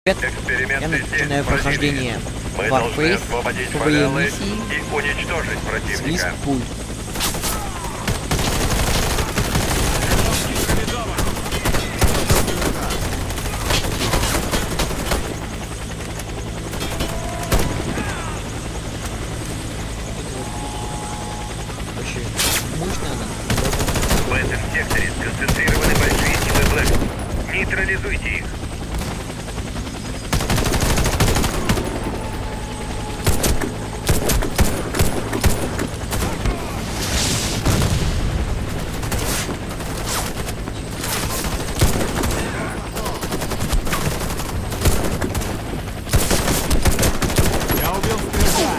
Привет, Эксперимент я начинаю здесь прохождение Мы должны Warface освободить в фореллы миссии и уничтожить противника. Свистпуль. Вообще, мощно она. В этом секторе сконцентрированы большие силы Блэк. Нейтрализуйте их. Я убил стрелка!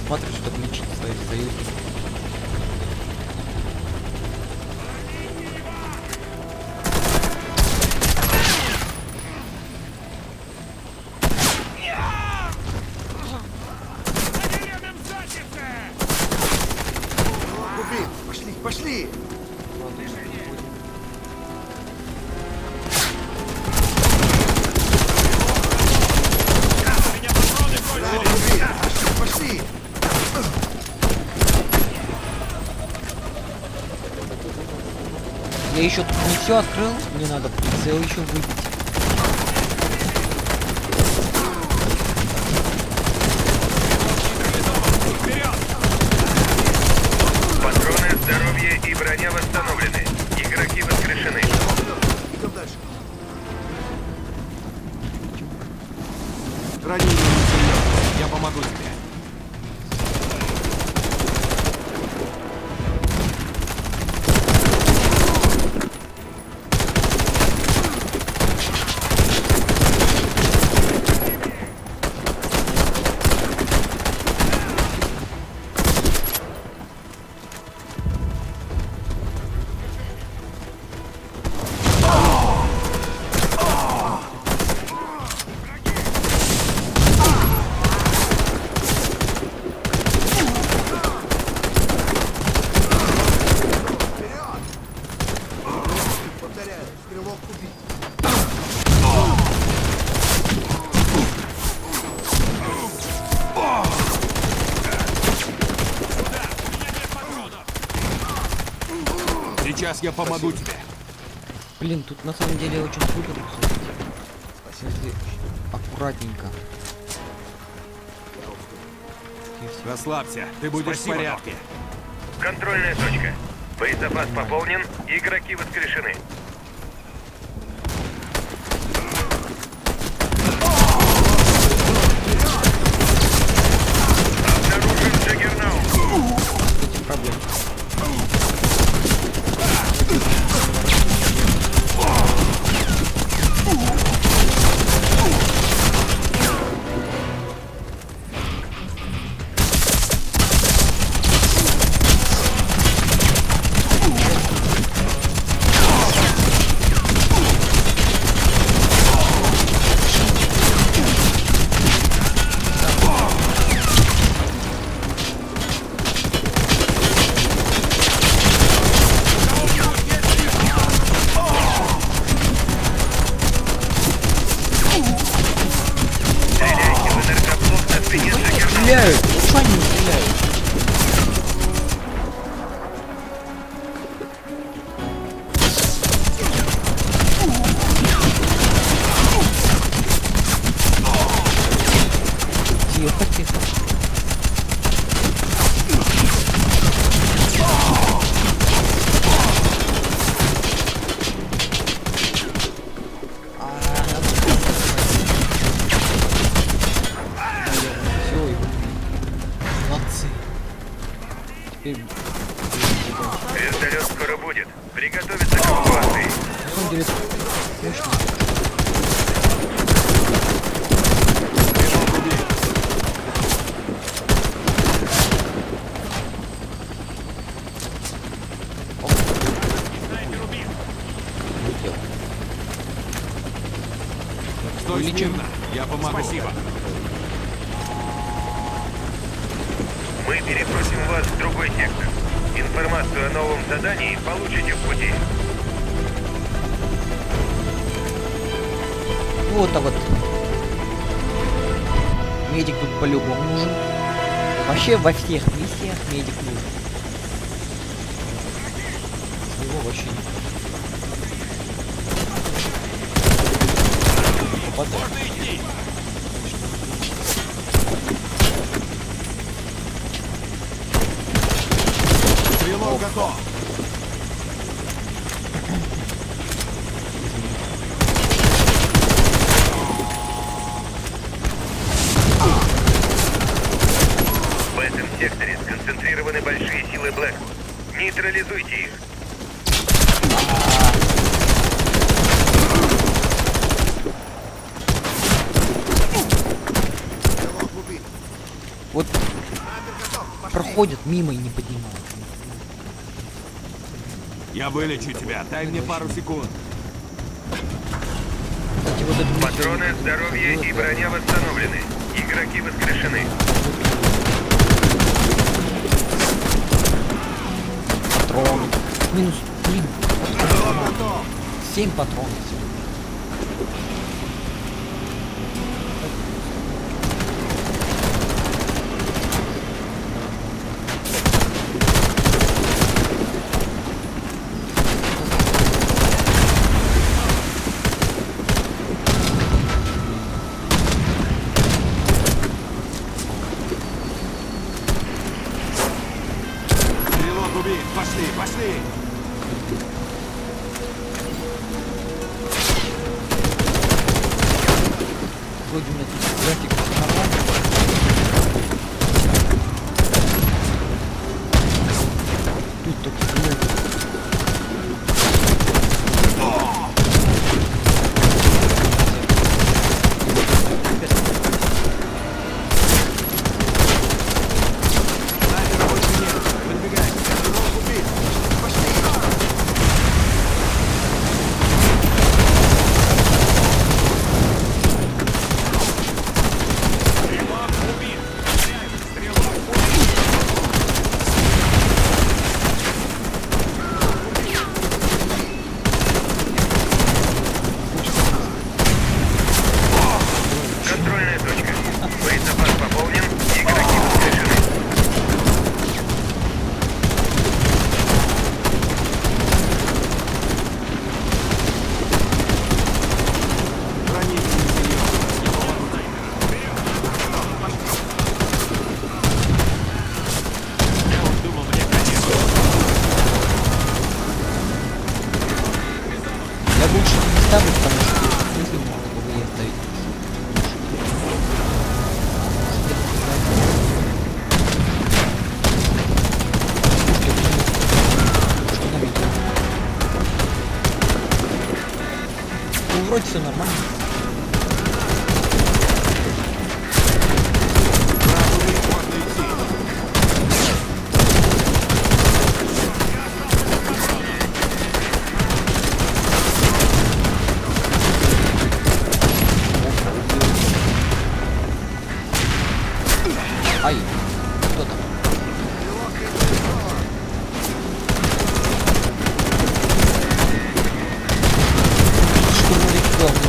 Смотрит, чтобы лечить своих союзников. Купи! Пошли, пошли! Купи! Пошли, пошли! Я еще тут не все открыл, мне надо прицел еще выбить. Патроны, здоровье и броня восстановлены. Игроки воскрешены. Идем дальше. Ранение несерьезно. Я помогу тебе. Повторяю, стрелок убит. Сейчас я помогу тебе. Блин, тут на самом деле очень круто. Спасибо. Аккуратненько. Расслабься, ты будешь в порядке. Контрольная точка. Боезапас пополнен. Игроки воскрешены. Обнаружен Джаггернаут. Проблем. Стреляйте в энергоблок на спине Джаггернаута. Стреляют! Что они не стреляют? Тихо, тихо. Все, молодцы. Теперь Вертолет скоро будет. Приготовиться к эвакуации. на самом деле мощно. Улетел. Стой смирно, я помогу. Спасибо. Мы перебросим вас в другой сектор. Информацию о новом задании получите в пути. Вот, а вот. Медик тут по-любому нужен. Вообще во всех миссиях медик нужен. Его вообще не попадает. Можно идти. Стрелок готов. В этом секторе сконцентрированы большие силы Блэк. Нейтрализуйте их. Вот проходят мимо и не поднимают. Я вылечу тебя. Дай мне пару секунд. Кстати, вот эту миссию Патроны, они здоровье и делают, броня восстановлены. Игроки воскрешены. Патрон. Минус, блин, Стрелок готов. 7 патронов всего. Стрелок убит. Пошли, пошли. Вроде у меня тут график нормальный. Тут только много. Снайпера больше нет. Выдвигайся. Стрелок убит. Пошли. Стрелок убит. Стрелок убит. Контрольная точка. Боезапас пополнен. Игроки воскрешены. Ранение несерьезно. Я помогу снайперу. Я уж думал, мне конец. Я лучше не ставлю, потому что если могу я ставить. Ну, вроде все нормально. Брат убит, можно идти. Ай, кто там? Штурмовик главный.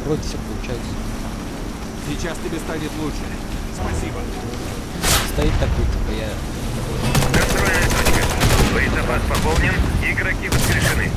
Вроде все получается. Сейчас тебе станет лучше. Спасибо. Стоит такой, типа я... Контрольная точка. Боезапас пополнен. Игроки воскрешены.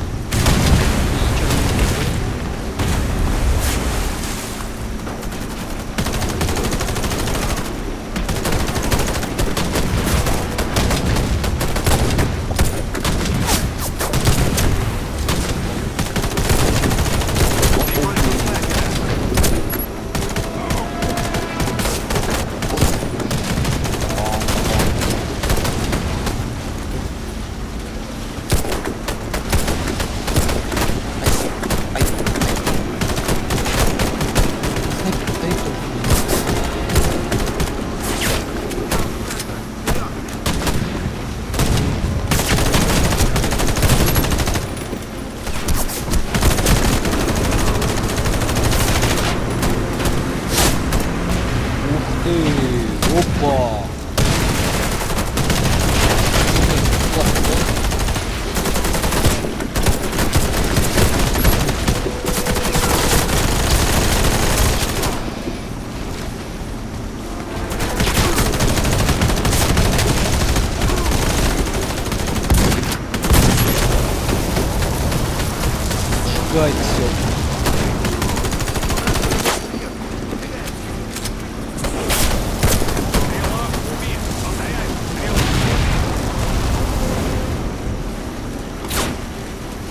Лагает все.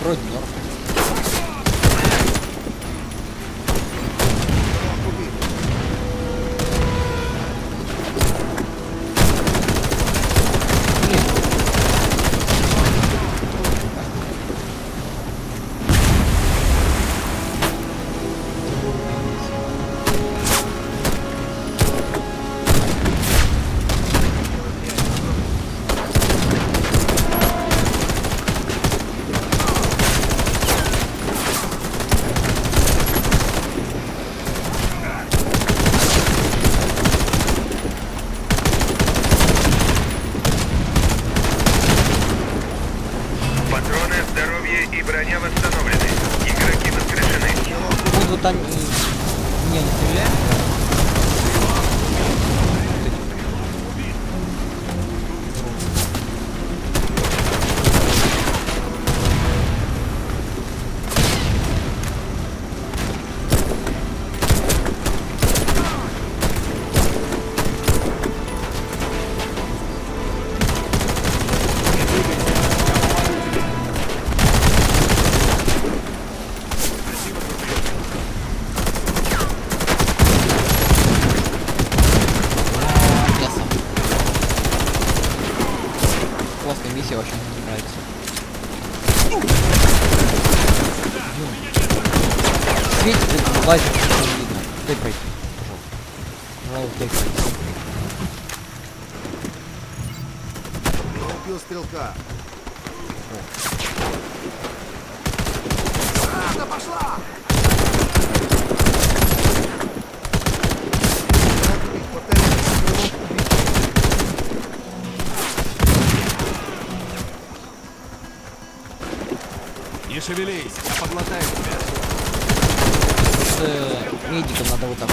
Вроде норм. Патроны, здоровье и броня восстановлены. Игроки воскрешены. Вот они меня не стреляют. Мясо. Классная миссия, очень мне нравится. Светит, лазит, что не видно. Дай пройти, пожалуйста. Пожалуйста, дай пройти. Убил стрелка. Да пошла! Не шевелись, я поглотаю тебя. С медиком надо вот так.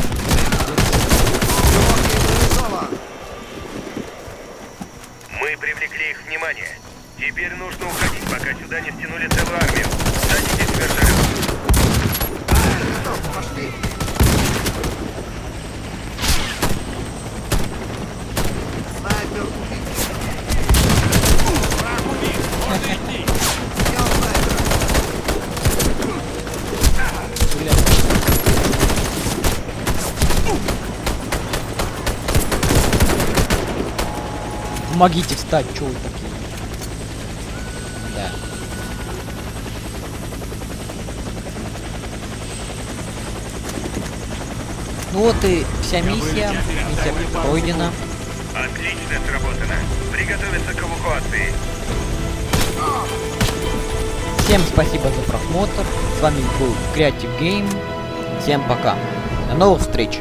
Мы привлекли их внимание. Теперь нужно уходить, пока сюда не стянули целую армию. Садитесь в вертолет. Пошли! Снайпер убит! Враг убит! Можно идти! Я снайпер! Помогите встать, чё вы такие? Да. Ну вот и вся миссия. Миссия пройдена. Отлично сработано. Приготовиться к эвакуации. Всем спасибо за просмотр. С вами был Creative Game. Всем пока. До новых встреч.